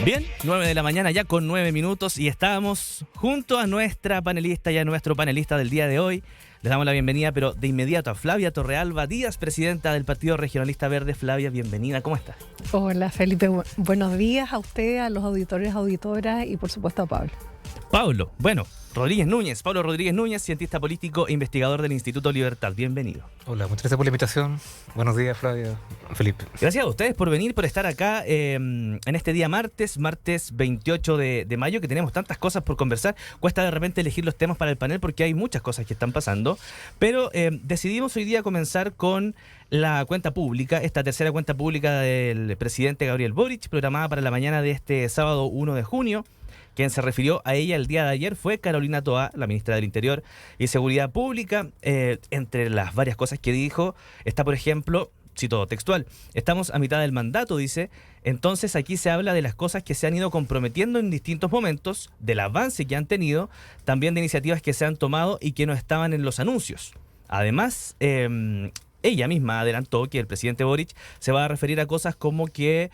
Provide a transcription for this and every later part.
Bien, 9 de la mañana ya con 9 minutos y estamos junto a nuestra panelista y a nuestro panelista del día de hoy. Les damos la bienvenida, pero de inmediato a Flavia Torrealba Díaz, presidenta del Partido Regionalista Verde. Flavia, bienvenida, ¿cómo estás? Hola Felipe, buenos días a usted, a los auditores, auditoras y por supuesto a Pablo. Pablo Pablo Rodríguez Núñez, cientista político e investigador del Instituto Libertad. Bienvenido. Hola, muchas gracias por la invitación. Buenos días, Flavia, Felipe. Gracias a ustedes por venir, por estar acá en este día martes 28 de mayo, que tenemos tantas cosas por conversar. Cuesta de repente elegir los temas para el panel porque hay muchas cosas que están pasando, pero decidimos hoy día comenzar con la cuenta pública, esta tercera cuenta pública del presidente Gabriel Boric, programada para la mañana de este sábado 1 de junio. Quien se refirió a ella el día de ayer fue Carolina Toá, la ministra del Interior y Seguridad Pública. Entre las varias cosas que dijo está, por ejemplo, cito textual: estamos a mitad del mandato, dice, entonces aquí se habla de las cosas que se han ido comprometiendo en distintos momentos, del avance que han tenido, también de iniciativas que se han tomado y que no estaban en los anuncios. Además, ella misma adelantó que el presidente Boric se va a referir a cosas como que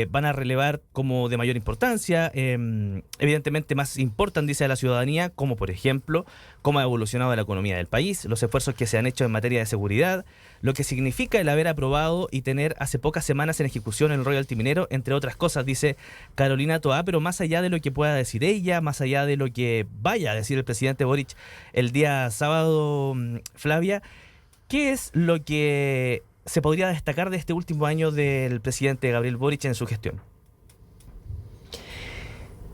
van a relevar como de mayor importancia, evidentemente más importan, dice, a la ciudadanía, como por ejemplo cómo ha evolucionado la economía del país, los esfuerzos que se han hecho en materia de seguridad, lo que significa el haber aprobado y tener hace pocas semanas en ejecución el royalty minero, entre otras cosas, dice Carolina Toá. Pero más allá de lo que pueda decir ella, más allá de lo que vaya a decir el presidente Boric el día sábado, Flavia, ¿qué es lo que se podría destacar de este último año del presidente Gabriel Boric en su gestión?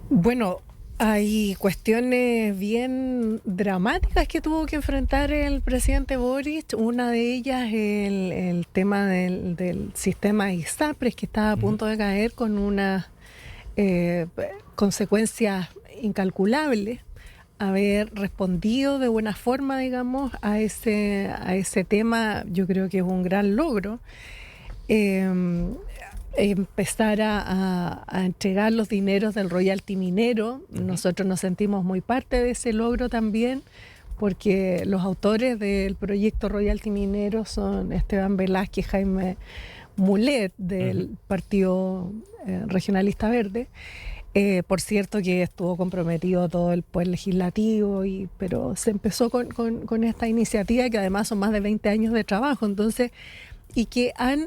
Bueno, hay cuestiones bien dramáticas que tuvo que enfrentar el presidente Boric. Una de ellas es el tema del sistema ISAPRES, que estaba a punto de caer con unas consecuencias incalculables. Haber respondido de buena forma, digamos, a ese tema, yo creo que es un gran logro. Empezar a entregar los dineros del royalty minero. Nosotros nos sentimos muy parte de ese logro también, porque los autores del proyecto royalty minero son Esteban Velázquez, Jaime Mulet, del Partido Regionalista Verde. Por cierto que estuvo comprometido todo el poder legislativo, pero se empezó con esta iniciativa, que además son más de 20 años de trabajo, entonces, y que han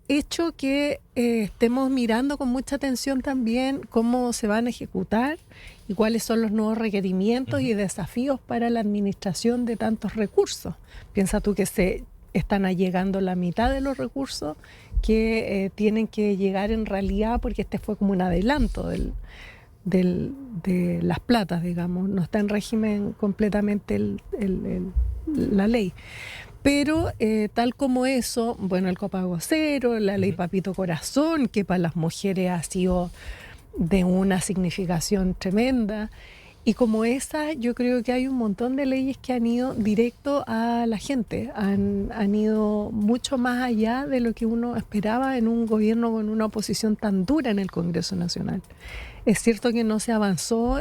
hecho que estemos mirando con mucha atención también cómo se van a ejecutar y cuáles son los nuevos requerimientos y desafíos para la administración de tantos recursos. Piensa tú que se están allegando la mitad de los recursos que tienen que llegar en realidad, porque este fue como un adelanto de las platas, digamos. No está en régimen completamente la ley. Pero tal como eso, bueno, el copago cero, la ley Papito Corazón, que para las mujeres ha sido de una significación tremenda. Y como esa, yo creo que hay un montón de leyes que han ido directo a la gente, han ido mucho más allá de lo que uno esperaba en un gobierno con una oposición tan dura en el Congreso Nacional. Es cierto que no se avanzó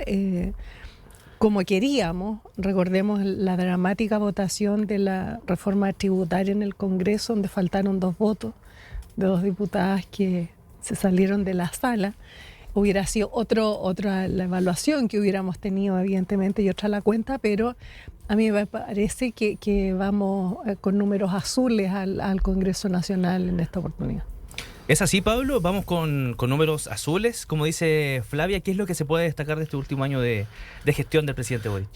como queríamos. Recordemos la dramática votación de la reforma tributaria en el Congreso, donde faltaron 2 votos de 2 diputadas que se salieron de la sala. Hubiera sido otra la evaluación que hubiéramos tenido, evidentemente, y otra la cuenta, pero a mí me parece que vamos con números azules al Congreso Nacional en esta oportunidad. ¿Es así, Pablo? Vamos con números azules, como dice Flavia. ¿Qué es lo que se puede destacar de este último año de gestión del presidente Boric?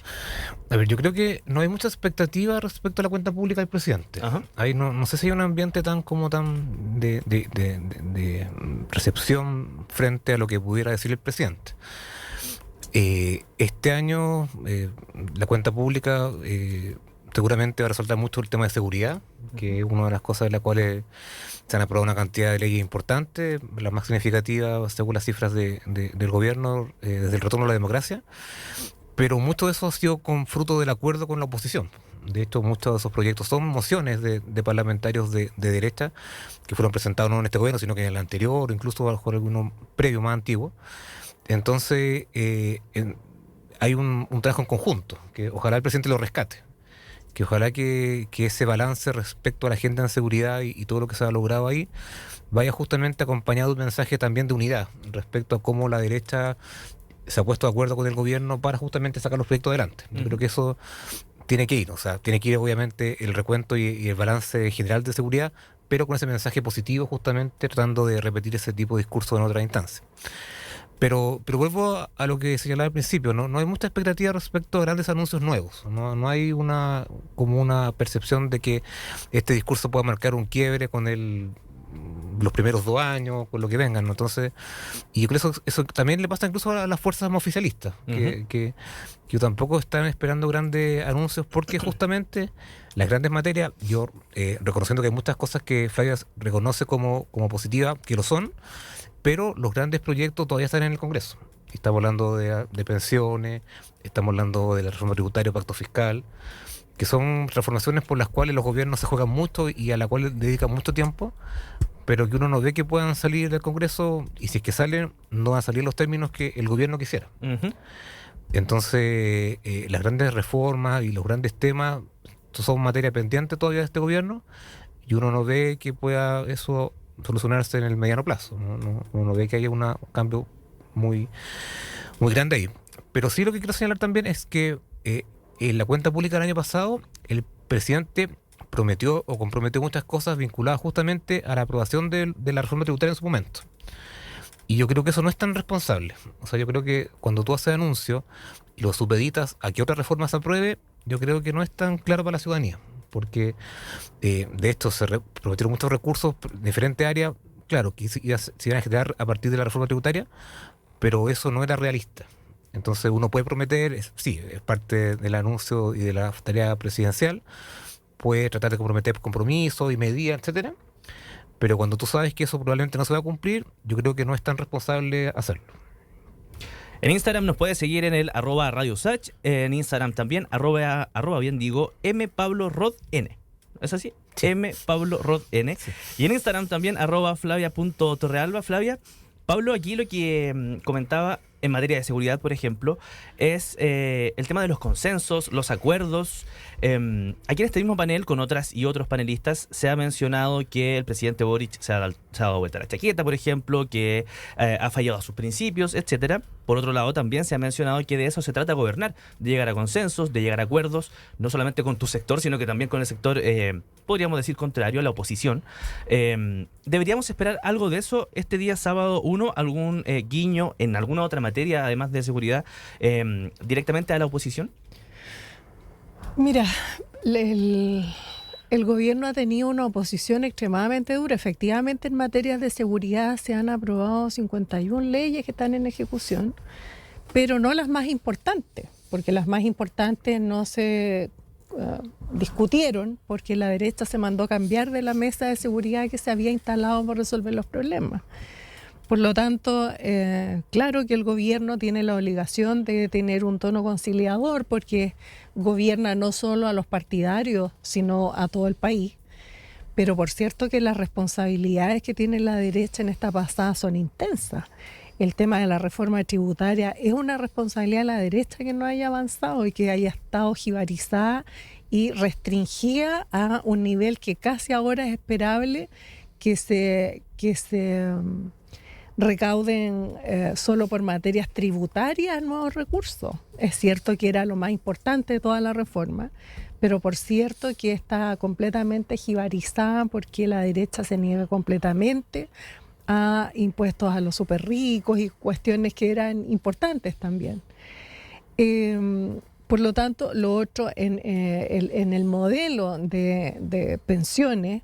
A ver, yo creo que no hay mucha expectativa respecto a la cuenta pública del presidente. Ahí no sé si hay un ambiente tan de recepción frente a lo que pudiera decir el presidente. Este año la cuenta pública seguramente va a resaltar mucho el tema de seguridad, que es una de las cosas de las cuales se han aprobado una cantidad de leyes importantes, la más significativa según las cifras del gobierno desde el retorno a la democracia, pero mucho de eso ha sido con fruto del acuerdo con la oposición. De hecho, muchos de esos proyectos son mociones de parlamentarios de derecha que fueron presentados no en este gobierno, sino que en el anterior, incluso bajo alguno previo más antiguo. Entonces, hay un trabajo en conjunto, que ojalá el presidente lo rescate. Que ojalá que ese balance respecto a la agenda de seguridad y todo lo que se ha logrado ahí vaya justamente acompañado de un mensaje también de unidad respecto a cómo la derecha se ha puesto de acuerdo con el gobierno para justamente sacar los proyectos adelante. Yo creo que eso tiene que ir, o sea, tiene que ir obviamente el recuento y el balance general de seguridad, pero con ese mensaje positivo justamente tratando de repetir ese tipo de discurso en otras instancias. Pero vuelvo a lo que señalaba al principio, no hay mucha expectativa respecto a grandes anuncios nuevos. No hay como una percepción de que este discurso pueda marcar un quiebre con los primeros 2 años, con lo que vengan, ¿no? Entonces, y yo creo que eso también le pasa incluso a las fuerzas más oficialistas, que tampoco están esperando grandes anuncios, porque justamente las grandes materias, yo reconociendo que hay muchas cosas que Flavia reconoce como positivas, que lo son, pero los grandes proyectos todavía están en el Congreso. Estamos hablando de pensiones, estamos hablando de la reforma tributaria, pacto fiscal, que son transformaciones por las cuales los gobiernos se juegan mucho y a la cual dedican mucho tiempo, pero que uno no ve que puedan salir del Congreso, y si es que salen, no van a salir en los términos que el gobierno quisiera. Entonces, las grandes reformas y los grandes temas son materia pendiente todavía de este gobierno, y uno no ve que pueda eso solucionarse en el mediano plazo. Uno ve que haya un cambio muy, muy grande ahí. Pero sí, lo que quiero señalar también es que en la cuenta pública del año pasado, el presidente prometió o comprometió muchas cosas vinculadas justamente a la aprobación de la reforma tributaria en su momento. Y yo creo que eso no es tan responsable. O sea, yo creo que cuando tú haces anuncios y lo supeditas a que otra reforma se apruebe, yo creo que no es tan claro para la ciudadanía. Porque de esto se prometieron muchos recursos en diferentes áreas, claro, que se iban a generar a partir de la reforma tributaria, pero eso no era realista. Entonces uno puede prometer, sí, es parte del anuncio y de la tarea presidencial, puede tratar de comprometer compromisos y medidas, etcétera, pero cuando tú sabes que eso probablemente no se va a cumplir, yo creo que no es tan responsable hacerlo. En Instagram nos puede seguir en el @RadioSach, en Instagram también, @MPabloRodN. ¿Es así? Sí. MPabloRodN. Sí. Y en Instagram también, @Flavia.Torrealba. Flavia, Pablo, aquí lo que comentaba en materia de seguridad, por ejemplo, es el tema de los consensos, los acuerdos. Aquí en este mismo panel, con otras y otros panelistas, se ha mencionado que el presidente Boric se ha dado vuelta a la chaqueta, por ejemplo, que ha fallado a sus principios, etcétera. Por otro lado, también se ha mencionado que de eso se trata gobernar, de llegar a consensos, de llegar a acuerdos, no solamente con tu sector, sino que también con el sector, podríamos decir, contrario a la oposición. ¿Deberíamos esperar algo de eso este día sábado 1? ¿Algún guiño en alguna otra materia, además de seguridad, directamente a la oposición? Mira, el gobierno ha tenido una oposición extremadamente dura. Efectivamente, en materias de seguridad se han aprobado 51 leyes que están en ejecución, pero no las más importantes, porque las más importantes no se discutieron, porque la derecha se mandó a cambiar de la mesa de seguridad que se había instalado para resolver los problemas. Por lo tanto, claro que el gobierno tiene la obligación de tener un tono conciliador, porque gobierna no solo a los partidarios, sino a todo el país. Pero por cierto que las responsabilidades que tiene la derecha en esta pasada son intensas. El tema de la reforma tributaria es una responsabilidad de la derecha que no haya avanzado y que haya estado jibarizada y restringida a un nivel que casi ahora es esperable que se recauden solo por materias tributarias nuevos recursos. Es cierto que era lo más importante de toda la reforma, pero por cierto que está completamente jibarizada porque la derecha se niega completamente a impuestos a los súper ricos y cuestiones que eran importantes también. Por lo tanto, lo otro, en el modelo de pensiones,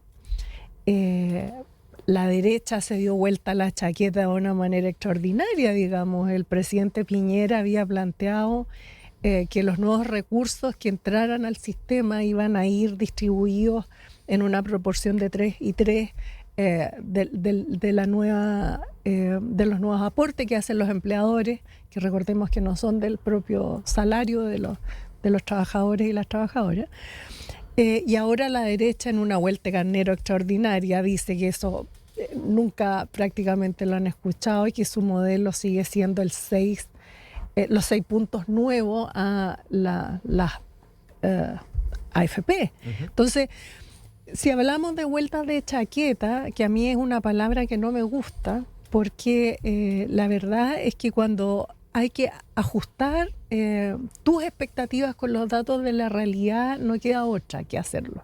la derecha se dio vuelta a la chaqueta de una manera extraordinaria, digamos. El presidente Piñera había planteado que los nuevos recursos que entraran al sistema iban a ir distribuidos en una proporción de 3 y 3 de los nuevos aportes que hacen los empleadores, que recordemos que no son del propio salario de los trabajadores y las trabajadoras. Y ahora la derecha, en una vuelta de carnero extraordinaria, dice que eso nunca prácticamente lo han escuchado y que su modelo sigue siendo los 6 puntos nuevos a las AFP. Entonces, si hablamos de vueltas de chaqueta, que a mí es una palabra que no me gusta, porque la verdad es que cuando hay que ajustar tus expectativas con los datos de la realidad, no queda otra que hacerlo.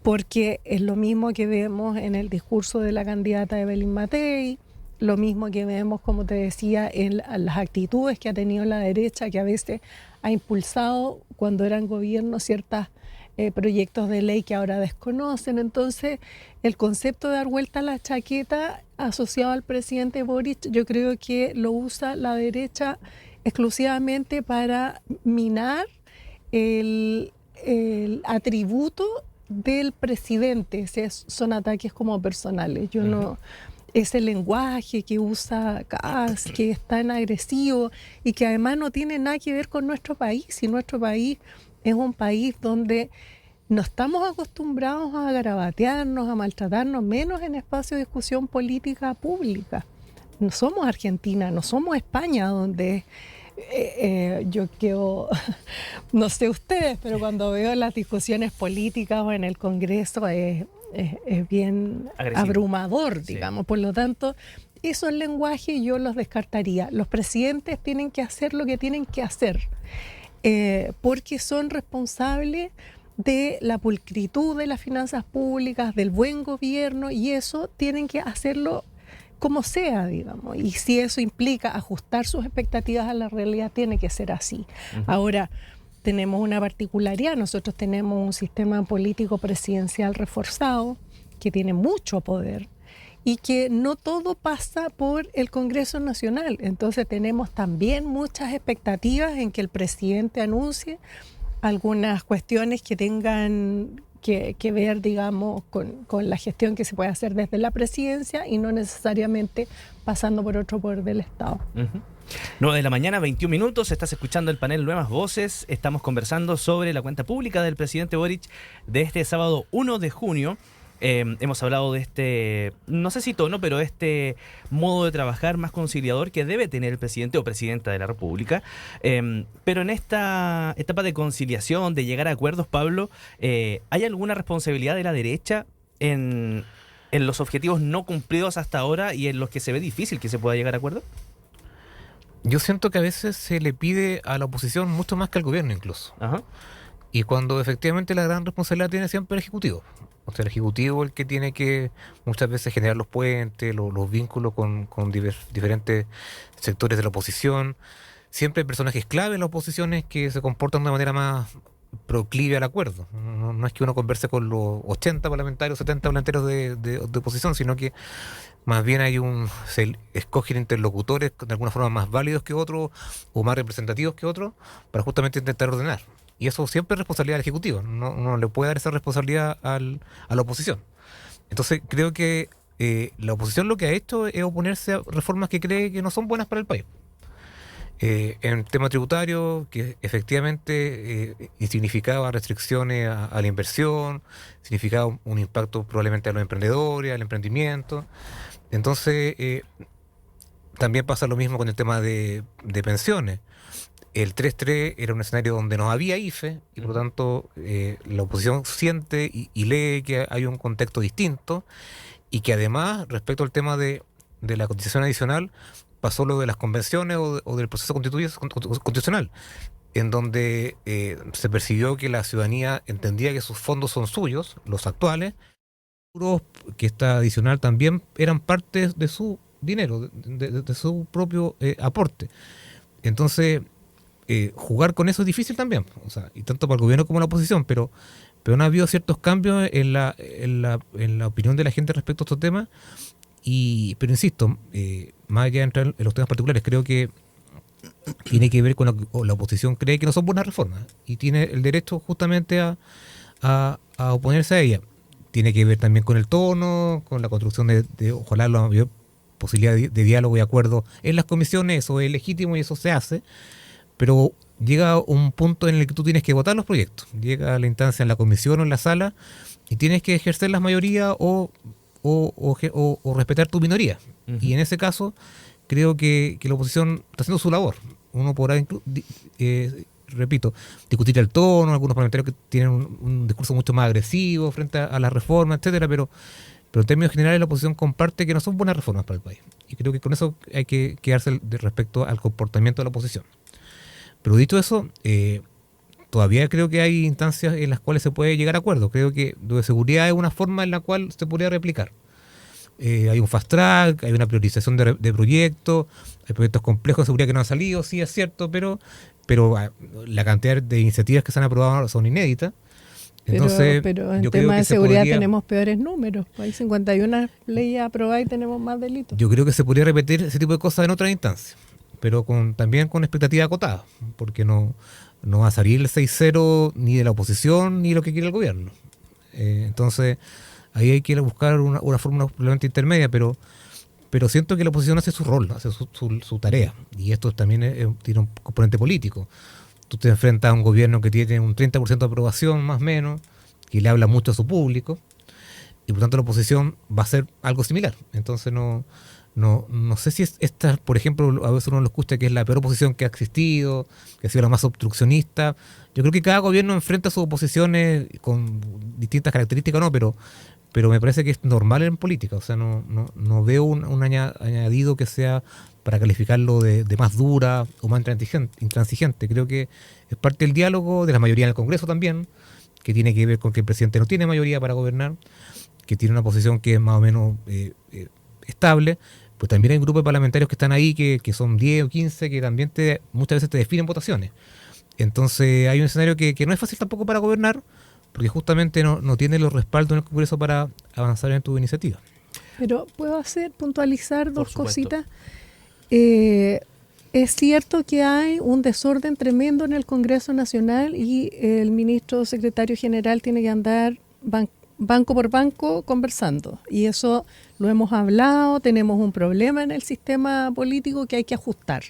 Porque es lo mismo que vemos en el discurso de la candidata Evelyn Matei, lo mismo que vemos, como te decía, en las actitudes que ha tenido la derecha, que a veces ha impulsado cuando eran gobierno ciertos proyectos de ley que ahora desconocen. Entonces, el concepto de dar vuelta a la chaqueta asociado al presidente Boric, yo creo que lo usa la derecha exclusivamente para minar el atributo del presidente. Son ataques como personales. Yo no... Ese lenguaje que usa Kast, que es tan agresivo y que además no tiene nada que ver con nuestro país. Y nuestro país es un país donde no estamos acostumbrados a garabatearnos, a maltratarnos, menos en espacios de discusión política pública. No somos Argentina, no somos España, donde yo quedo, no sé ustedes, pero cuando veo las discusiones políticas o en el Congreso es bien agresivo, abrumador, digamos. Sí. Por lo tanto, esos lenguajes yo los descartaría. Los presidentes tienen que hacer lo que tienen que hacer, porque son responsables de la pulcritud de las finanzas públicas, del buen gobierno, y eso tienen que hacerlo como sea, digamos. Y si eso implica ajustar sus expectativas a la realidad, tiene que ser así. Uh-huh. Ahora, tenemos una particularidad. Nosotros tenemos un sistema político presidencial reforzado que tiene mucho poder y que no todo pasa por el Congreso Nacional. Entonces tenemos también muchas expectativas en que el presidente anuncie algunas cuestiones que tengan que ver, digamos, con la gestión que se puede hacer desde la presidencia y no necesariamente pasando por otro poder del Estado. Uh-huh. 9 de la mañana, 21 minutos, estás escuchando el panel Nuevas Voces, estamos conversando sobre la cuenta pública del presidente Boric de este sábado 1 de junio. Hemos hablado de este, no sé si tono, pero este modo de trabajar más conciliador que debe tener el presidente o presidenta de la República. Pero en esta etapa de conciliación, de llegar a acuerdos, Pablo, ¿hay alguna responsabilidad de la derecha en los objetivos no cumplidos hasta ahora y en los que se ve difícil que se pueda llegar a acuerdo? Yo siento que a veces se le pide a la oposición mucho más que al gobierno incluso. Ajá. Y cuando efectivamente la gran responsabilidad tiene siempre el Ejecutivo. O sea, el Ejecutivo es el que tiene que muchas veces generar los puentes, los vínculos con diferentes sectores de la oposición. Siempre hay personajes clave en las oposiciones que se comportan de una manera más proclive al acuerdo. No es que uno converse con los 80 parlamentarios, 70 parlamentarios de oposición, sino que más bien se escogen interlocutores de alguna forma más válidos que otros o más representativos que otros para justamente intentar ordenar. Y eso siempre es responsabilidad del Ejecutivo. No le puede dar esa responsabilidad a la oposición. Entonces creo que la oposición lo que ha hecho es oponerse a reformas que cree que no son buenas para el país. En el tema tributario, que efectivamente significaba restricciones a la inversión, significaba un impacto probablemente a los emprendedores, al emprendimiento. Entonces, también pasa lo mismo con el tema de pensiones. El 3.3 era un escenario donde no había IFE y por lo tanto la oposición siente y lee que hay un contexto distinto y que además, respecto al tema de la cotización adicional, pasó lo de las convenciones o del proceso constitucional, en donde se percibió que la ciudadanía entendía que sus fondos son suyos, los actuales, que esta adicional también eran parte de su dinero, de su propio aporte. Entonces, jugar con eso es difícil también, o sea, y tanto para el gobierno como la oposición, pero no ha habido ciertos cambios en la opinión de la gente respecto a estos temas. Pero insisto, más allá de entrar en los temas particulares, creo que tiene que ver con la oposición cree que no son buenas reformas y tiene el derecho justamente a oponerse a ellas. Tiene que ver también con el tono, con la construcción de ojalá la mayor posibilidad de diálogo y acuerdo en las comisiones. Eso es legítimo y eso se hace, pero llega un punto en el que tú tienes que votar los proyectos. Llega a la instancia en la comisión o en la sala y tienes que ejercer la mayoría o respetar tu minoría. Uh-huh. Y en ese caso creo que la oposición está haciendo su labor. Uno podrá repito, discutir el tono, algunos parlamentarios que tienen un discurso mucho más agresivo frente a la reforma, etcétera, pero en términos generales la oposición comparte que no son buenas reformas para el país. Y creo que con eso hay que quedarse respecto al comportamiento de la oposición. Pero dicho eso, todavía creo que hay instancias en las cuales se puede llegar a acuerdo. Creo que lo de seguridad es una forma en la cual se podría replicar. Hay un fast track, hay una priorización de proyectos, hay proyectos complejos de seguridad que no han salido, sí es cierto, pero la cantidad de iniciativas que se han aprobado son inéditas. Entonces, pero en yo creo tema que de seguridad podría, tenemos peores números. Hay 51 leyes aprobadas y tenemos más delitos. yo creo que se podría repetir ese tipo de cosas en otras instancias, pero también con expectativa acotada, porque no va a salir el 6-0 ni de la oposición ni lo que quiere el gobierno. Entonces, ahí hay que ir a buscar una fórmula probablemente intermedia, pero siento que la oposición hace su rol, hace su tarea, y esto también tiene un componente político. Tú te enfrentas a un gobierno que tiene un 30% de aprobación, más o menos, que le habla mucho a su público, y por tanto la oposición va a hacer algo similar. Entonces no sé si esta, por ejemplo, a veces uno lo escucha que es la peor oposición que ha existido, que ha sido la más obstruccionista. Yo creo que cada gobierno enfrenta sus oposiciones con distintas características, ¿no? Pero me parece que es normal en política. O sea, no veo un añadido que sea para calificarlo de más dura o más intransigente. Creo que es parte del diálogo de la mayoría en el Congreso también, que tiene que ver con que el presidente no tiene mayoría para gobernar, que tiene una posición que es más o menos estable. Pues también hay grupos parlamentarios que están ahí, que son 10 o 15, que también muchas veces te definen votaciones. Entonces hay un escenario que no es fácil tampoco para gobernar, porque justamente no tiene los respaldos en el Congreso para avanzar en tu iniciativa. Pero puedo puntualizar dos Por supuesto. cositas. Es cierto que hay un desorden tremendo en el Congreso Nacional y el ministro secretario general tiene que andar banco por banco conversando. Y eso lo hemos hablado, tenemos un problema en el sistema político que hay que ajustar.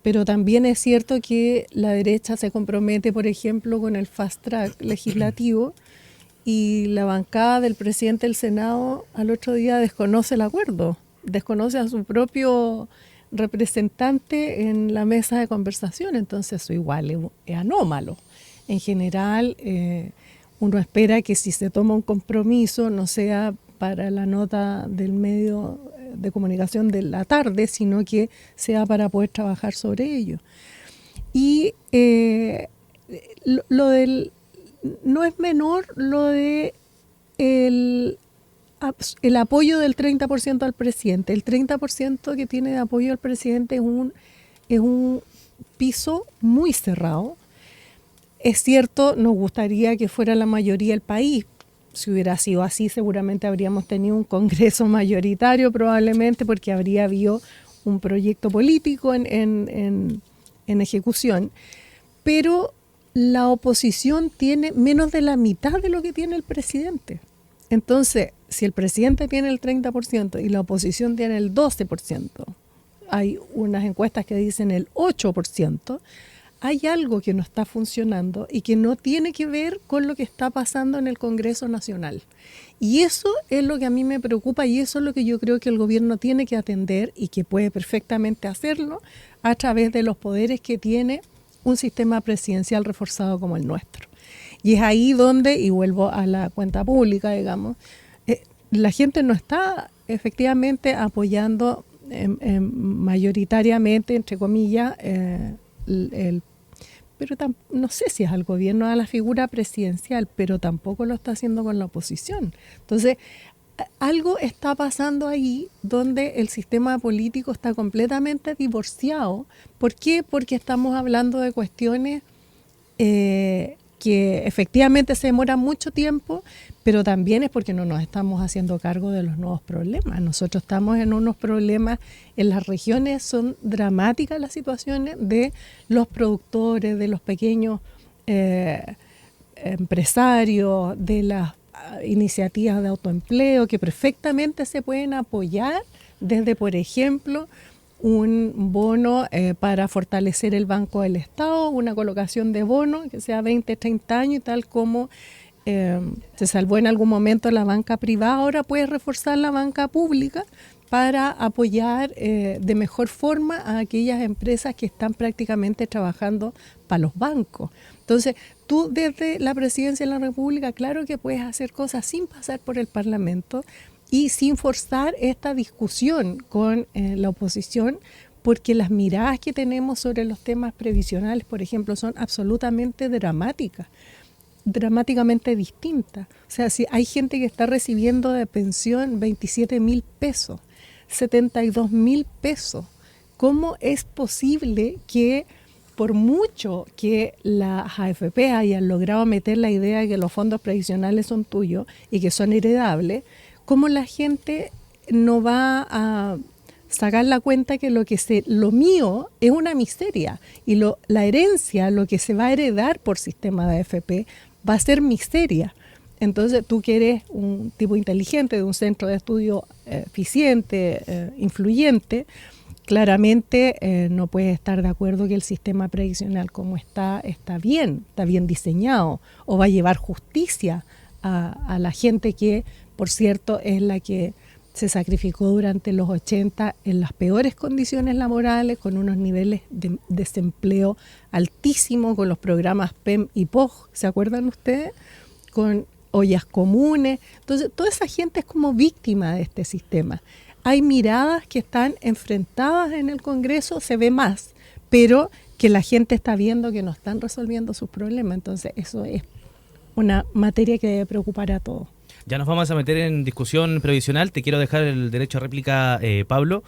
Pero también es cierto que la derecha se compromete, por ejemplo, con el fast track legislativo y la bancada del presidente del Senado al otro día desconoce el acuerdo, desconoce a su propio representante en la mesa de conversación, entonces eso igual es anómalo. En general, uno espera que si se toma un compromiso no sea para la nota del medio de comunicación de la tarde, sino que sea para poder trabajar sobre ello. Y no es menor lo de el apoyo del 30% al presidente. El 30% que tiene de apoyo al presidente es un piso muy cerrado. Es cierto, nos gustaría que fuera la mayoría del país. Si hubiera sido así, seguramente habríamos tenido un Congreso mayoritario, probablemente, porque habría habido un proyecto político en ejecución. Pero la oposición tiene menos de la mitad de lo que tiene el presidente. Entonces, si el presidente tiene el 30% y la oposición tiene el 12%, hay unas encuestas que dicen el 8%, hay algo que no está funcionando y que no tiene que ver con lo que está pasando en el Congreso Nacional. Y eso es lo que a mí me preocupa y eso es lo que yo creo que el gobierno tiene que atender y que puede perfectamente hacerlo a través de los poderes que tiene un sistema presidencial reforzado como el nuestro. Y es ahí donde, y vuelvo a la cuenta pública, digamos, la gente no está efectivamente apoyando mayoritariamente, entre comillas, pero no sé si es al gobierno, a la figura presidencial, pero tampoco lo está haciendo con la oposición. Entonces, algo está pasando ahí donde el sistema político está completamente divorciado. ¿Por qué? Porque estamos hablando de cuestiones que efectivamente se demoran mucho tiempo, pero también es porque no nos estamos haciendo cargo de los nuevos problemas. Nosotros estamos en unos problemas, en las regiones son dramáticas las situaciones de los productores, de los pequeños empresarios, de las iniciativas de autoempleo que perfectamente se pueden apoyar desde, por ejemplo, un bono para fortalecer el Banco del Estado, una colocación de bono que sea 20, 30 años y tal como se salvó en algún momento la banca privada, ahora puede reforzar la banca pública para apoyar de mejor forma a aquellas empresas que están prácticamente trabajando para los bancos. Entonces, tú desde la Presidencia de la República, claro que puedes hacer cosas sin pasar por el Parlamento y sin forzar esta discusión con la oposición, porque las miradas que tenemos sobre los temas previsionales, por ejemplo, son absolutamente dramáticamente distintas. O sea, si hay gente que está recibiendo de pensión 27.000 pesos, 72.000 pesos, ¿cómo es posible que por mucho que las AFP hayan logrado meter la idea de que los fondos previsionales son tuyos y que son heredables, cómo la gente no va a sacar la cuenta que lo mío es una miseria y la herencia, lo que se va a heredar por sistema de AFP, va a ser miseria? Entonces, tú que eres un tipo inteligente, de un centro de estudio eficiente, influyente, claramente no puedes estar de acuerdo que el sistema previsional como está bien diseñado, o va a llevar justicia a la gente que, por cierto, es la que se sacrificó durante los 80 en las peores condiciones laborales, con unos niveles de desempleo altísimos, con los programas PEM y POG, ¿se acuerdan ustedes? Con ollas comunes. Entonces, toda esa gente es como víctima de este sistema. Hay miradas que están enfrentadas en el Congreso, se ve más, pero que la gente está viendo que no están resolviendo sus problemas. Entonces, eso es una materia que debe preocupar a todos. Ya nos vamos a meter en discusión previsional. Te quiero dejar el derecho a réplica, Pablo.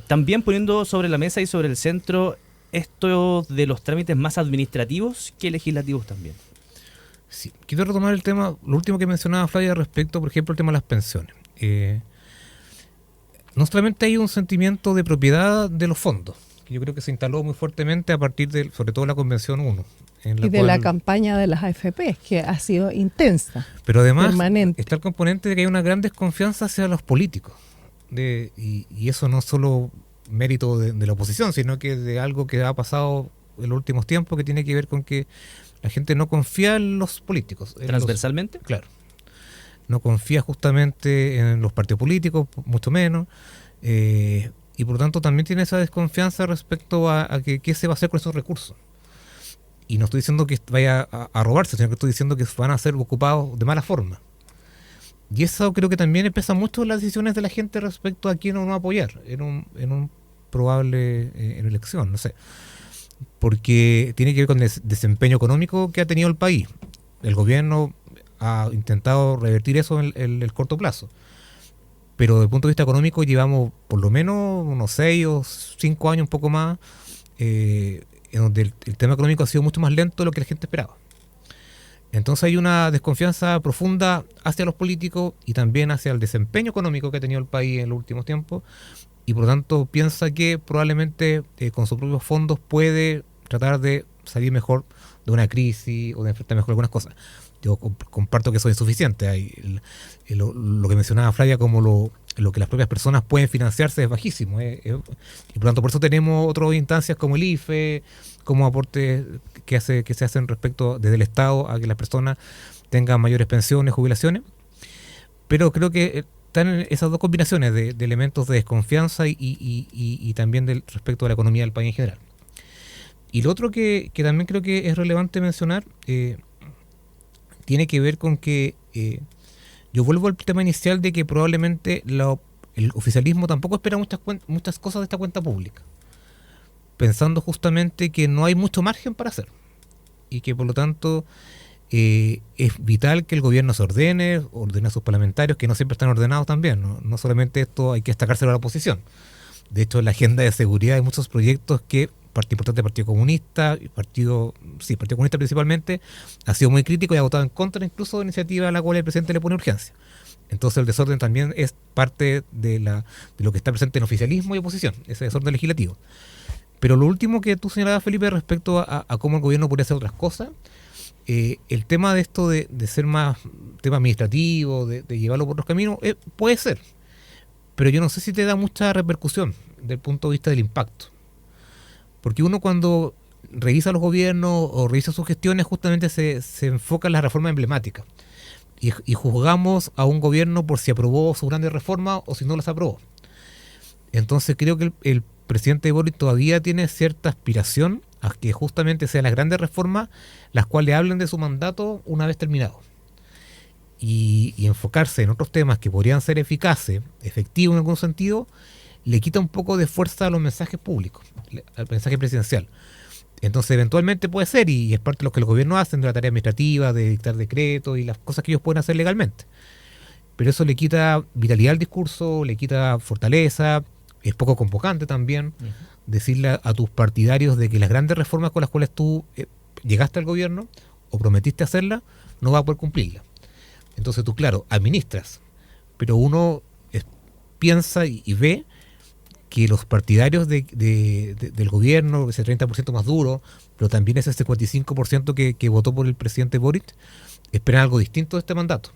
También poniendo sobre la mesa y sobre el centro esto de los trámites más administrativos que legislativos también. Sí, quiero retomar el tema, lo último que mencionaba Flavia respecto, por ejemplo, al tema de las pensiones. No solamente hay un sentimiento de propiedad de los fondos, que yo creo que se instaló muy fuertemente a partir de, sobre todo, la Convención 1. Y de la campaña de las AFP, que ha sido intensa, pero además permanente. Está el componente de que hay una gran desconfianza hacia los políticos. Y eso no es solo mérito de la oposición, sino que de algo que ha pasado en los últimos tiempos, que tiene que ver con que la gente no confía en los políticos. ¿Transversalmente? Claro. No confía justamente en los partidos políticos, mucho menos. Y por lo tanto también tiene esa desconfianza respecto a que qué se va a hacer con esos recursos. Y no estoy diciendo que vaya a robarse, sino que estoy diciendo que van a ser ocupados de mala forma. Y eso creo que también pesa mucho en las decisiones de la gente respecto a quién o no apoyar en un probable elección, no sé. Porque tiene que ver con el desempeño económico que ha tenido el país. El gobierno ha intentado revertir eso en el corto plazo. Pero desde el punto de vista económico llevamos por lo menos unos 6 o 5 años, un poco más, en donde el tema económico ha sido mucho más lento de lo que la gente esperaba. Entonces hay una desconfianza profunda hacia los políticos y también hacia el desempeño económico que ha tenido el país en los últimos tiempos, y por lo tanto piensa que probablemente con sus propios fondos puede tratar de salir mejor de una crisis o de enfrentar mejor algunas cosas. Yo comparto que eso es insuficiente. Lo que mencionaba Flavia como lo que las propias personas pueden financiarse es bajísimo. Y por lo tanto, por eso tenemos otras instancias como el IFE, como aportes que se hacen respecto desde el Estado a que las personas tengan mayores pensiones, jubilaciones. Pero creo que están esas dos combinaciones de elementos de desconfianza y también respecto a la economía del país en general. Y lo otro que también creo que es relevante mencionar tiene que ver con que yo vuelvo al tema inicial de que probablemente el oficialismo tampoco espera muchas cosas de esta cuenta pública, pensando justamente que no hay mucho margen para hacer y que por lo tanto es vital que el gobierno se ordene a sus parlamentarios, que no siempre están ordenados también. No solamente esto hay que destacárselo a la oposición. De hecho, en la agenda de seguridad hay muchos proyectos que importante del Partido Comunista, Partido Comunista principalmente, ha sido muy crítico y ha votado en contra incluso de iniciativa a la cual el presidente le pone urgencia. Entonces el desorden también es parte de lo que está presente en oficialismo y oposición, ese desorden legislativo. Pero lo último que tú señalabas, Felipe, respecto a cómo el gobierno podría hacer otras cosas, el tema de esto de ser más tema administrativo, de llevarlo por otros caminos, puede ser, pero yo no sé si te da mucha repercusión desde el punto de vista del impacto. Porque uno cuando revisa los gobiernos o revisa sus gestiones justamente se enfoca en las reformas emblemáticas y juzgamos a un gobierno por si aprobó sus grandes reformas o si no las aprobó. Entonces creo que el presidente Boric todavía tiene cierta aspiración a que justamente sean las grandes reformas las cuales hablen de su mandato una vez terminado. Y enfocarse en otros temas que podrían ser eficaces, efectivos en algún sentido, le quita un poco de fuerza a los mensajes públicos, al mensaje presidencial. Entonces eventualmente puede ser, y es parte de lo que los gobiernos hacen, de la tarea administrativa, de dictar decretos y las cosas que ellos pueden hacer legalmente. Pero eso le quita vitalidad al discurso, le quita fortaleza, es poco convocante también decirle a tus partidarios de que las grandes reformas con las cuales tú llegaste al gobierno o prometiste hacerlas, no vas a poder cumplirlas. Entonces tú, claro, administras, pero uno piensa y ve que los partidarios del gobierno, ese 30% más duro, pero también ese 55% que votó por el presidente Boric, esperan algo distinto de este mandato.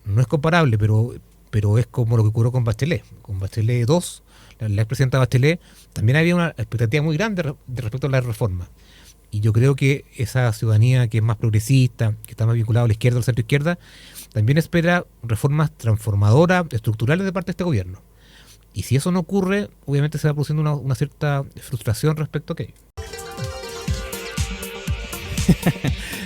No es comparable, pero es como lo que ocurrió con Bachelet. Con Bachelet 2, la expresidenta Bachelet, también había una expectativa muy grande respecto a la reforma. Y yo creo que esa ciudadanía que es más progresista, que está más vinculada a la izquierda, al centro izquierda, también espera reformas transformadoras, estructurales de parte de este gobierno. Y si eso no ocurre, obviamente se va produciendo una cierta frustración respecto a aquello.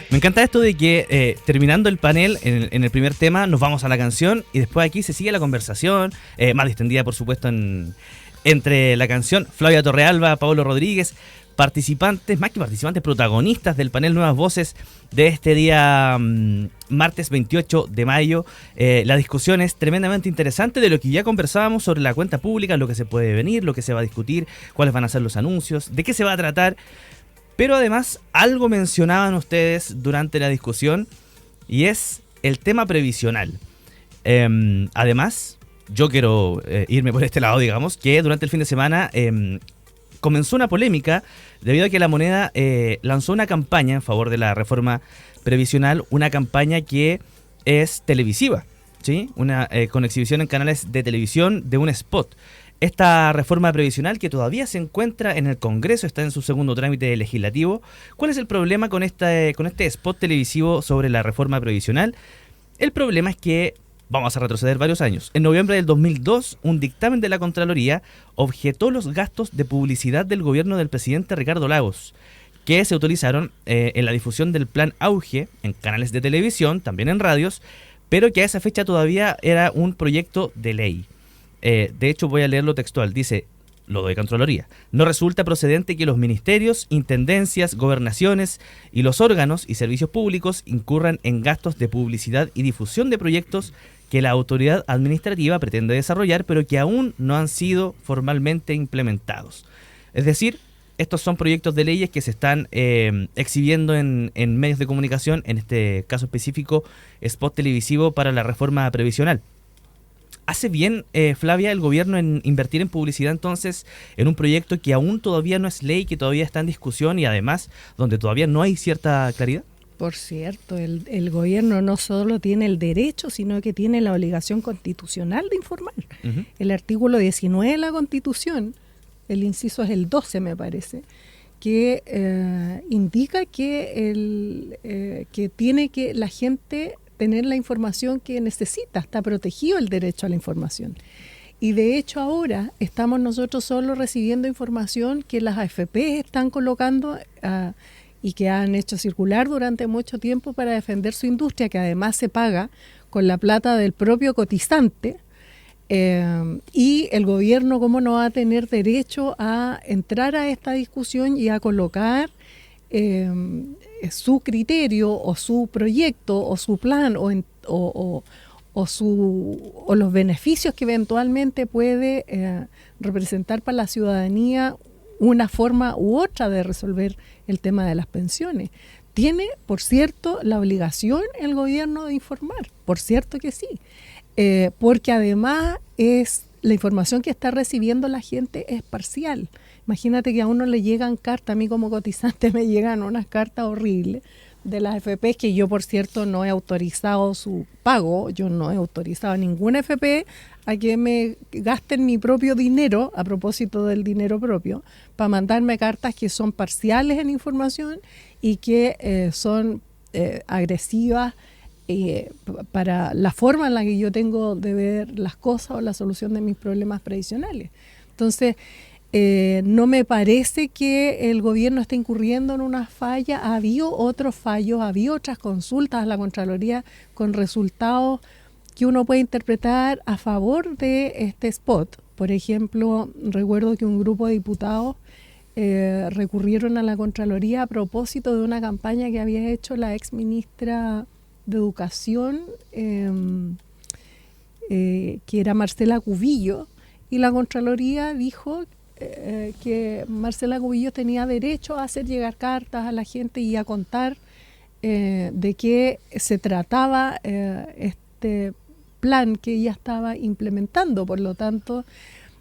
Me encanta esto de que terminando el panel, en el primer tema, nos vamos a la canción y después aquí se sigue la conversación, más distendida por supuesto entre la canción. Flavia Torrealba, Pablo Rodríguez, participantes, más que participantes, protagonistas del panel Nuevas Voces de este día martes 28 de mayo. La discusión es tremendamente interesante de lo que ya conversábamos sobre la cuenta pública, lo que se puede venir, lo que se va a discutir, cuáles van a ser los anuncios, de qué se va a tratar. Pero además, algo mencionaban ustedes durante la discusión y es el tema previsional. Además, yo quiero irme por este lado, digamos, que durante el fin de semana comenzó una polémica debido a que La Moneda lanzó una campaña en favor de la reforma previsional, una campaña que es televisiva, ¿sí? Con exhibición en canales de televisión de un spot. Esta reforma previsional que todavía se encuentra en el Congreso, está en su segundo trámite legislativo. ¿Cuál es el problema con este spot televisivo sobre la reforma previsional? El problema es que vamos a retroceder varios años. En noviembre del 2002, un dictamen de la Contraloría objetó los gastos de publicidad del gobierno del presidente Ricardo Lagos, que se utilizaron en la difusión del Plan Auge en canales de televisión, también en radios, pero que a esa fecha todavía era un proyecto de ley. De hecho, voy a leerlo textual. Dice, lo de Contraloría: no resulta procedente que los ministerios, intendencias, gobernaciones y los órganos y servicios públicos incurran en gastos de publicidad y difusión de proyectos que la autoridad administrativa pretende desarrollar, pero que aún no han sido formalmente implementados. Es decir, estos son proyectos de leyes que se están exhibiendo en medios de comunicación, en este caso específico, spot televisivo para la reforma previsional. ¿Hace bien, Flavia, el gobierno en invertir en publicidad entonces en un proyecto que aún todavía no es ley, que todavía está en discusión y además donde todavía no hay cierta claridad? Por cierto, el gobierno no solo tiene el derecho, sino que tiene la obligación constitucional de informar. Uh-huh. El artículo 19 de la Constitución, el inciso es el 12 me parece, que indica que tiene que la gente tener la información que necesita, está protegido el derecho a la información. Y de hecho ahora estamos nosotros solo recibiendo información que las AFP están colocando y que han hecho circular durante mucho tiempo para defender su industria, que además se paga con la plata del propio cotizante. Y el gobierno, ¿cómo no va a tener derecho a entrar a esta discusión y a colocar su criterio o su proyecto o su plan o los beneficios que eventualmente puede representar para la ciudadanía una forma u otra de resolver el tema de las pensiones? Tiene, por cierto, la obligación el gobierno de informar, por cierto que sí, porque además la información que está recibiendo la gente es parcial. Imagínate que a uno le llegan cartas, a mí como cotizante me llegan unas cartas horribles de las FP, que yo por cierto no he autorizado su pago, yo no he autorizado a ninguna FP a que me gasten mi propio dinero, a propósito del dinero propio, para mandarme cartas que son parciales en información y que son agresivas para la forma en la que yo tengo de ver las cosas o la solución de mis problemas previsionales. Entonces, no me parece que el gobierno esté incurriendo en una falla. Ha habido otros fallos, ha habido otras consultas a la Contraloría con resultados que uno puede interpretar a favor de este spot. Por ejemplo, recuerdo que un grupo de diputados recurrieron a la Contraloría a propósito de una campaña que había hecho la ex ministra de Educación, que era Marcela Cubillo, y la Contraloría dijo que Marcela Cubillo tenía derecho a hacer llegar cartas a la gente y a contar de qué se trataba este plan que ella estaba implementando. Por lo tanto,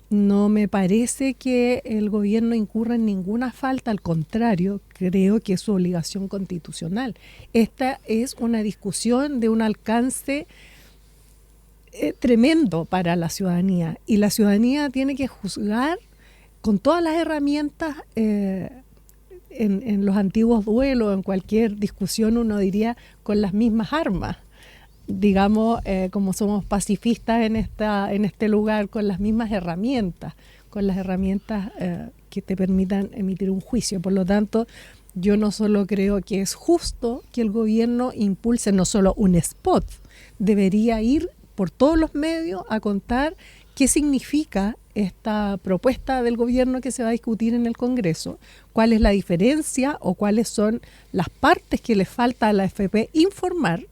no me parece que el gobierno incurra en ninguna falta, al contrario, creo que es su obligación constitucional. Esta es una discusión de un alcance tremendo para la ciudadanía, y la ciudadanía tiene que juzgar con todas las herramientas. En los antiguos duelos, en cualquier discusión, uno diría con las mismas armas. Digamos, como somos pacifistas en este lugar, con las mismas herramientas, con las herramientas que te permitan emitir un juicio. Por lo tanto, yo no solo creo que es justo que el gobierno impulse no solo un spot, debería ir por todos los medios a contar qué significa esta propuesta del gobierno que se va a discutir en el Congreso, cuál es la diferencia o cuáles son las partes que le falta a la AFP informar,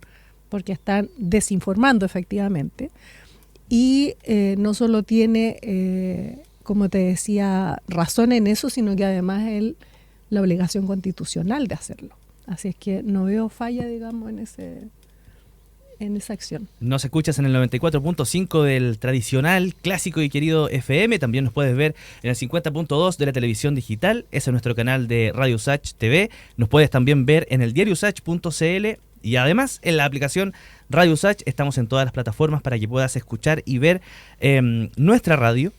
porque están desinformando efectivamente, y no solo tiene, como te decía, razón en eso, sino que además es la obligación constitucional de hacerlo. Así es que no veo falla, digamos, en esa acción. Nos escuchas en el 94.5 del tradicional, clásico y querido FM. También nos puedes ver en el 50.2 de la televisión digital. Ese es nuestro canal de Radio Usach TV. Nos puedes también ver en el diariousach.cl. Y además, en la aplicación Radio Usach estamos en todas las plataformas para que puedas escuchar y ver nuestra radio,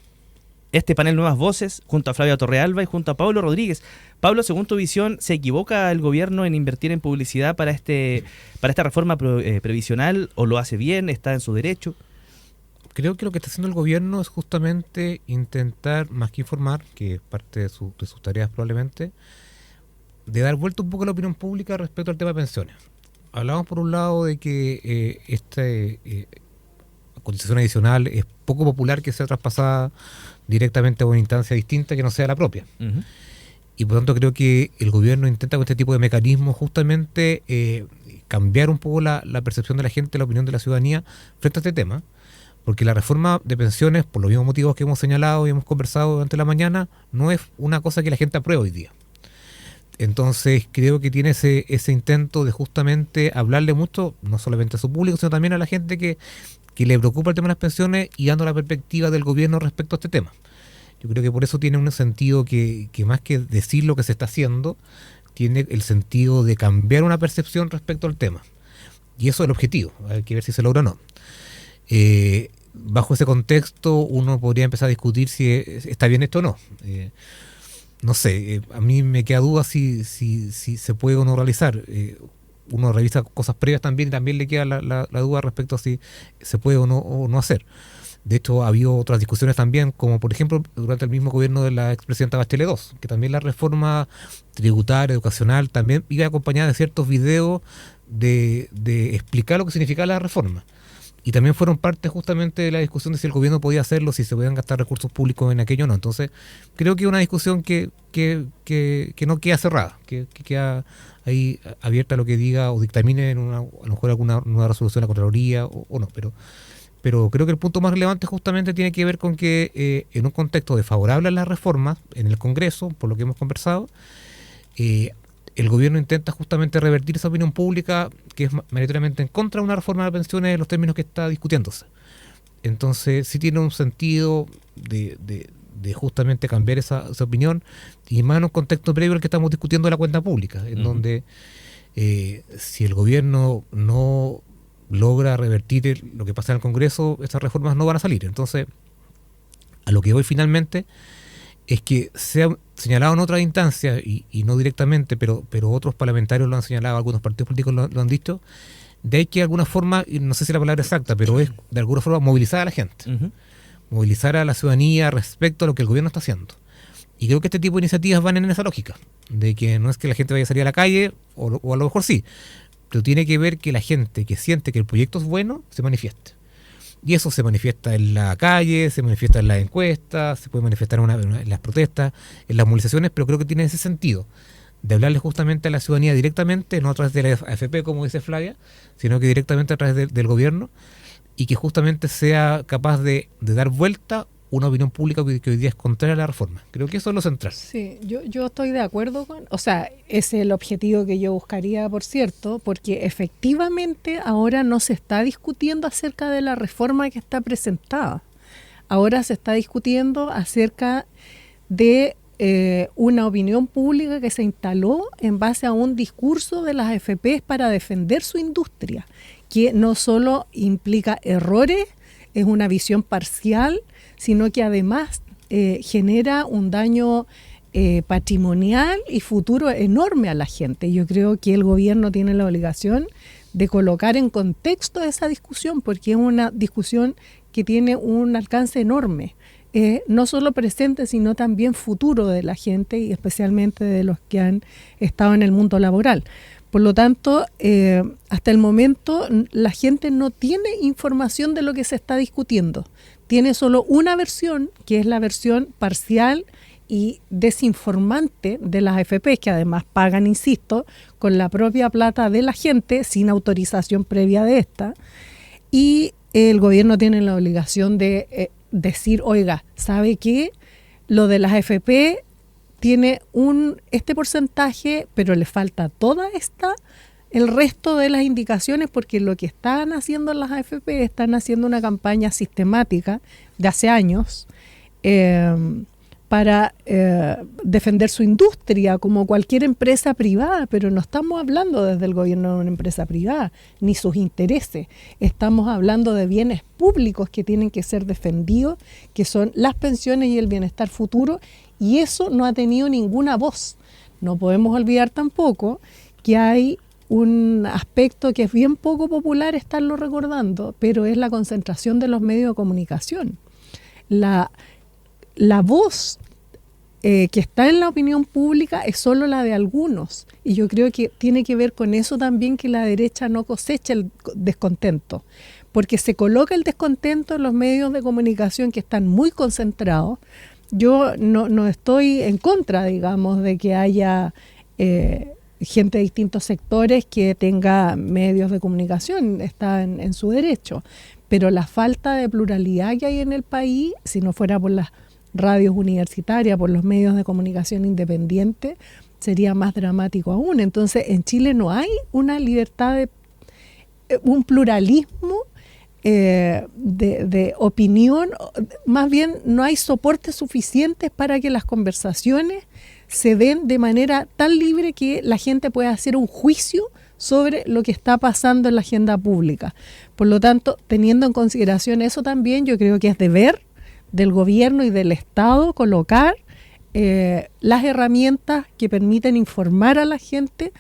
este panel Nuevas Voces, junto a Flavia Torrealba y junto a Pablo Rodríguez. Pablo, según tu visión, ¿se equivoca el gobierno en invertir en publicidad para esta reforma previsional, o lo hace bien, está en su derecho? Creo que lo que está haciendo el gobierno es justamente intentar, más que informar, que es parte de sus tareas probablemente, de dar vuelta un poco a la opinión pública respecto al tema de pensiones. Hablamos por un lado de que esta cotización adicional es poco popular que sea traspasada directamente a una instancia distinta que no sea la propia. Uh-huh. Y por tanto creo que el gobierno intenta con este tipo de mecanismos justamente cambiar un poco la percepción de la gente, la opinión de la ciudadanía frente a este tema, porque la reforma de pensiones, por los mismos motivos que hemos señalado y hemos conversado durante la mañana, no es una cosa que la gente apruebe hoy día. Entonces creo que tiene ese intento de justamente hablarle mucho, no solamente a su público, sino también a la gente que le preocupa el tema de las pensiones, y dando la perspectiva del gobierno respecto a este tema. Yo creo que por eso tiene un sentido que más que decir lo que se está haciendo, tiene el sentido de cambiar una percepción respecto al tema. Y eso es el objetivo, hay que ver si se logra o no. Bajo ese contexto uno podría empezar a discutir si está bien esto o no. No sé, a mí me queda duda si se puede o no realizar. Uno revisa cosas previas también, y también le queda la duda respecto a si se puede o no hacer. De hecho, ha habido otras discusiones también, como por ejemplo durante el mismo gobierno de la expresidenta Bachelet II, que también la reforma tributaria, educacional, también iba acompañada de ciertos videos de explicar lo que significaba la reforma. Y también fueron parte justamente de la discusión de si el gobierno podía hacerlo, si se podían gastar recursos públicos en aquello o no. Entonces, creo que es una discusión que no queda cerrada, que queda ahí abierta a lo que diga o dictamine a lo mejor alguna nueva resolución de la Contraloría o no. Pero creo que el punto más relevante justamente tiene que ver con que en un contexto desfavorable a las reformas en el Congreso, por lo que hemos conversado, el gobierno intenta justamente revertir esa opinión pública que es mayoritariamente en contra de una reforma de pensiones en los términos que está discutiéndose. Entonces sí tiene un sentido de justamente cambiar esa opinión, y más en un contexto previo al que estamos discutiendo de la cuenta pública, en donde si el gobierno no logra revertir lo que pasa en el Congreso, esas reformas no van a salir. Entonces, a lo que voy finalmente es que se ha señalado en otras instancias, y no directamente, pero otros parlamentarios lo han señalado, algunos partidos políticos lo han dicho, de ahí que de alguna forma, y no sé si la palabra exacta, pero es de alguna forma movilizar a la gente, movilizar a la ciudadanía respecto a lo que el gobierno está haciendo. Y creo que este tipo de iniciativas van en esa lógica, de que no es que la gente vaya a salir a la calle, o a lo mejor sí, pero tiene que ver que la gente que siente que el proyecto es bueno, se manifieste. Y eso se manifiesta en la calle, se manifiesta en las encuestas, se puede manifestar en las protestas, en las movilizaciones, pero creo que tiene ese sentido, de hablarle justamente a la ciudadanía directamente, no a través de la AFP, como dice Flavia, sino que directamente a través del gobierno, y que justamente sea capaz de dar vuelta una opinión pública que hoy día es contraria a la reforma. Creo que eso es lo central. Sí, yo estoy de acuerdo con, o sea, ese es el objetivo que yo buscaría, por cierto, porque efectivamente ahora no se está discutiendo acerca de la reforma que está presentada. Ahora se está discutiendo acerca de una opinión pública que se instaló en base a un discurso de las AFPs para defender su industria, que no solo implica errores, es una visión parcial, sino que además genera un daño patrimonial y futuro enorme a la gente. Yo creo que el gobierno tiene la obligación de colocar en contexto esa discusión, porque es una discusión que tiene un alcance enorme, no solo presente, sino también futuro de la gente y especialmente de los que han estado en el mundo laboral. Por lo tanto, hasta el momento la gente no tiene información de lo que se está discutiendo. Tiene solo una versión, que es la versión parcial y desinformante de las AFP, que además pagan, insisto, con la propia plata de la gente, sin autorización previa de esta. Y el gobierno tiene la obligación de decir, oiga, ¿sabe qué? Lo de las AFP tiene este porcentaje, pero le falta el resto de las indicaciones, porque lo que están haciendo las AFP, están haciendo una campaña sistemática de hace años para defender su industria como cualquier empresa privada, pero no estamos hablando desde el gobierno de una empresa privada, ni sus intereses. Estamos hablando de bienes públicos que tienen que ser defendidos, que son las pensiones y el bienestar futuro, y eso no ha tenido ninguna voz. No podemos olvidar tampoco que hay un aspecto que es bien poco popular estarlo recordando, pero es la concentración de los medios de comunicación. La voz que está en la opinión pública es solo la de algunos, y yo creo que tiene que ver con eso también, que la derecha no cosecha el descontento, porque se coloca el descontento en los medios de comunicación que están muy concentrados. Yo no estoy en contra, digamos, de que haya gente de distintos sectores que tenga medios de comunicación, está en su derecho, pero la falta de pluralidad que hay en el país, si no fuera por las radios universitarias, por los medios de comunicación independientes, sería más dramático aún. Entonces, en Chile no hay una libertad un pluralismo de opinión, más bien no hay soportes suficientes para que las conversaciones se den de manera tan libre que la gente pueda hacer un juicio sobre lo que está pasando en la agenda pública. Por lo tanto, teniendo en consideración eso también, yo creo que es deber del gobierno y del Estado colocar las herramientas que permiten informar a la gente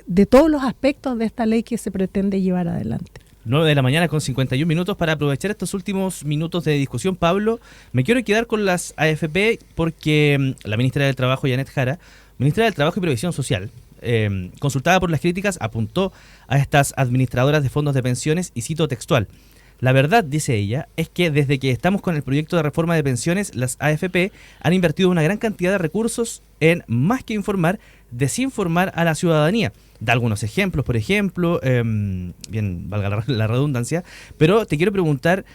de todos los aspectos de esta ley que se pretende llevar adelante. 9 de la mañana con 51 minutos. Para aprovechar estos últimos minutos de discusión, Pablo, me quiero quedar con las AFP porque la ministra del Trabajo, Janet Jara, ministra del Trabajo y Previsión Social, consultada por las críticas, apuntó a estas administradoras de fondos de pensiones y cito textual: la verdad, dice ella, es que desde que estamos con el proyecto de reforma de pensiones, las AFP han invertido una gran cantidad de recursos en, más que informar, desinformar a la ciudadanía. Da algunos ejemplos, por ejemplo, bien, valga la redundancia, pero te quiero preguntar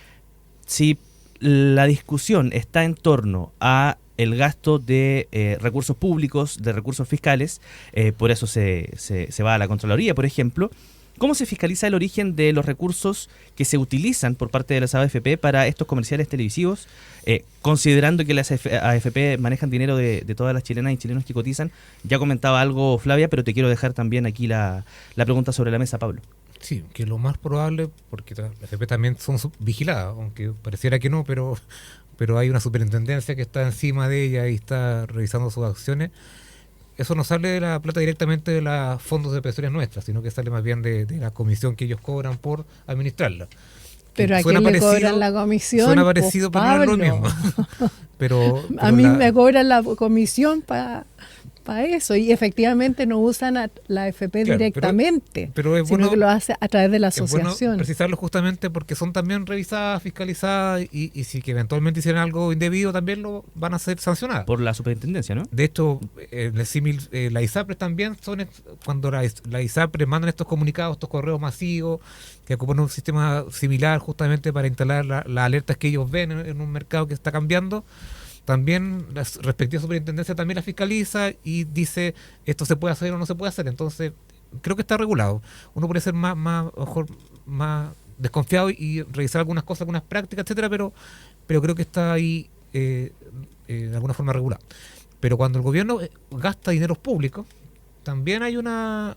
si la discusión está en torno a el gasto de recursos públicos, de recursos fiscales, por eso se va a la Contraloría, por ejemplo. ¿Cómo se fiscaliza el origen de los recursos que se utilizan por parte de las AFP para estos comerciales televisivos, considerando que las AFP manejan dinero de todas las chilenas y chilenos que cotizan? Ya comentaba algo Flavia, pero te quiero dejar también aquí la pregunta sobre la mesa, Pablo. Sí, que lo más probable, porque las AFP también son vigiladas, aunque pareciera que no, pero hay una superintendencia que está encima de ella y está revisando sus acciones. eso no sale de la plata directamente de los fondos de pensiones nuestras, sino que sale más bien de la comisión que ellos cobran por administrarla. Pero ¿a quién le cobran la comisión? Suena parecido, pero no es lo mismo. pero a mí me cobran la comisión para eso, y efectivamente no usan a la AFP directamente, pero es sino bueno, que lo hace a través de la es asociación. bueno precisarlo justamente porque son también revisadas, fiscalizadas, y si que eventualmente hicieran algo indebido también lo van a ser sancionadas. Por la superintendencia, ¿no? De hecho, en el símil, la ISAPRES también cuando la ISAPRES mandan estos comunicados, estos correos masivos, que ocupan un sistema similar justamente para instalar las alertas que ellos ven en un mercado que está cambiando. También la respectiva superintendencia también la fiscaliza y dice esto se puede hacer o no se puede hacer. Entonces, creo que está regulado. Uno puede ser más desconfiado y revisar algunas cosas, algunas prácticas, etcétera, pero creo que está ahí de alguna forma regulado. Pero cuando el gobierno gasta dineros públicos, también hay una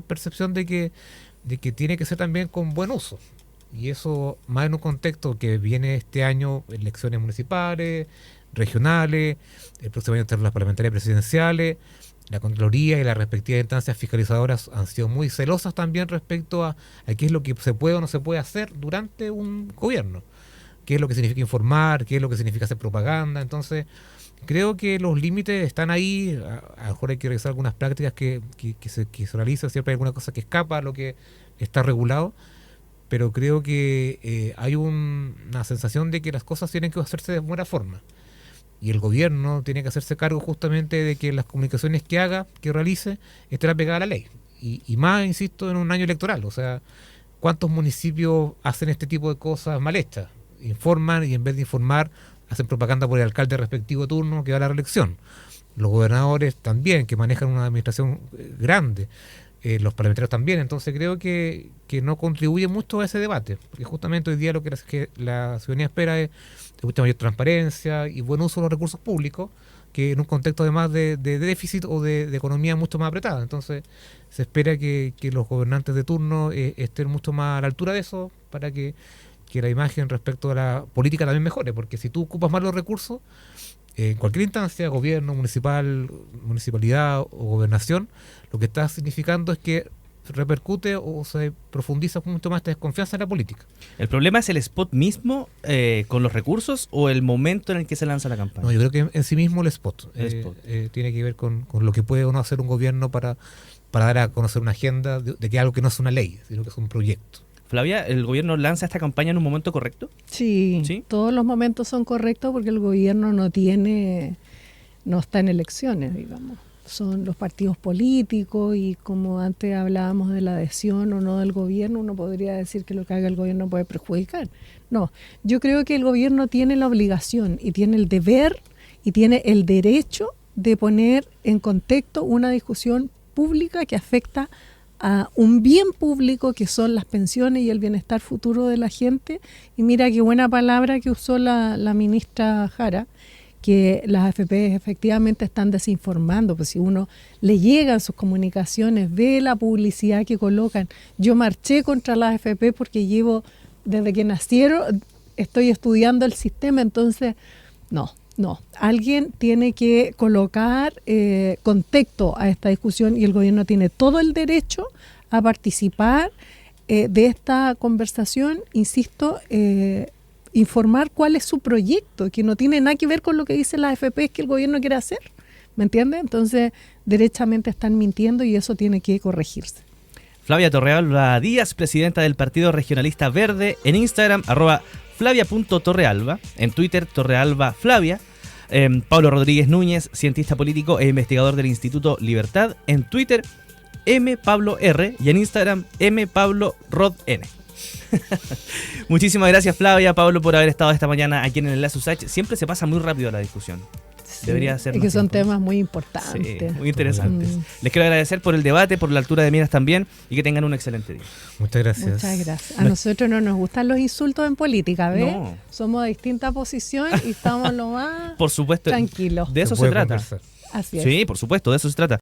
percepción de que tiene que ser también con buen uso. Y eso más en un contexto que viene este año, elecciones municipales, regionales, el próximo año las parlamentarias presidenciales, la Contraloría y las respectivas instancias fiscalizadoras han sido muy celosas también respecto a qué es lo que se puede o no se puede hacer durante un gobierno, qué es lo que significa informar, qué es lo que significa hacer propaganda. Entonces, creo que los límites están ahí. A lo mejor hay que revisar algunas prácticas que se realizan, siempre hay alguna cosa que escapa a lo que está regulado, pero creo que hay una sensación de que las cosas tienen que hacerse de buena forma. Y el gobierno tiene que hacerse cargo justamente de que las comunicaciones que realice, estén apegadas a la ley. Y más, insisto, en un año electoral. O sea, ¿cuántos municipios hacen este tipo de cosas mal hechas? Informan y en vez de informar, hacen propaganda por el alcalde respectivo turno que va a la reelección. Los gobernadores también, que manejan una administración grande. Los parlamentarios también. Entonces creo que no contribuye mucho a ese debate, porque justamente hoy día lo que la ciudadanía espera es mucha mayor transparencia y buen uso de los recursos públicos, que en un contexto además de déficit o de economía mucho más apretada. Entonces se espera que los gobernantes de turno estén mucho más a la altura de eso, para que la imagen respecto a la política también mejore, porque si tú ocupas más los recursos, en cualquier instancia, gobierno, municipalidad o gobernación, lo que está significando es que repercute o se profundiza mucho más esta desconfianza en la política. ¿El problema es el spot mismo con los recursos o el momento en el que se lanza la campaña? No, yo creo que en sí mismo el spot. Tiene que ver con lo que puede o no hacer un gobierno para dar a conocer una agenda de que algo que no es una ley, sino que es un proyecto. Flavia, ¿el gobierno lanza esta campaña en un momento correcto? Sí, todos los momentos son correctos porque el gobierno no está en elecciones, digamos. Son los partidos políticos y como antes hablábamos de la adhesión o no del gobierno, uno podría decir que lo que haga el gobierno puede perjudicar. No, yo creo que el gobierno tiene la obligación y tiene el deber y tiene el derecho de poner en contexto una discusión pública que afecta a un bien público que son las pensiones y el bienestar futuro de la gente. Y mira qué buena palabra que usó la ministra Jara, que las AFP efectivamente están desinformando. Pues si uno le llegan sus comunicaciones, ve la publicidad que colocan. Yo marché contra las AFP porque desde que nacieron, estoy estudiando el sistema, entonces no. Alguien tiene que colocar contexto a esta discusión y el gobierno tiene todo el derecho a participar de esta conversación, insisto, informar cuál es su proyecto, que no tiene nada que ver con lo que dice la AFP que el gobierno quiere hacer, ¿me entiende? Entonces, derechamente están mintiendo y eso tiene que corregirse. Flavia Torrealba Díaz, presidenta del Partido Regionalista Verde, en Instagram, @flavia.torrealba, en Twitter, Torrealba Flavia. Pablo Rodríguez Núñez, cientista político e investigador del Instituto Libertad, en Twitter, mpablo_r, y en Instagram, mpablo_rodn. Muchísimas gracias, Flavia, Pablo, por haber estado esta mañana aquí en el Enlace USACH. Siempre se pasa muy rápido la discusión. Sí, Debería ser es que son temas muy importantes. Sí, muy interesantes. Les quiero agradecer por el debate, por la altura de miras también, y que tengan un excelente día. Muchas gracias. Muchas gracias. A nosotros no nos gustan los insultos en política, ¿ves? No. Somos de distinta posición y estamos lo más Por supuesto, tranquilos. de eso se trata. Conversar. Así es. Sí, por supuesto, de eso se trata.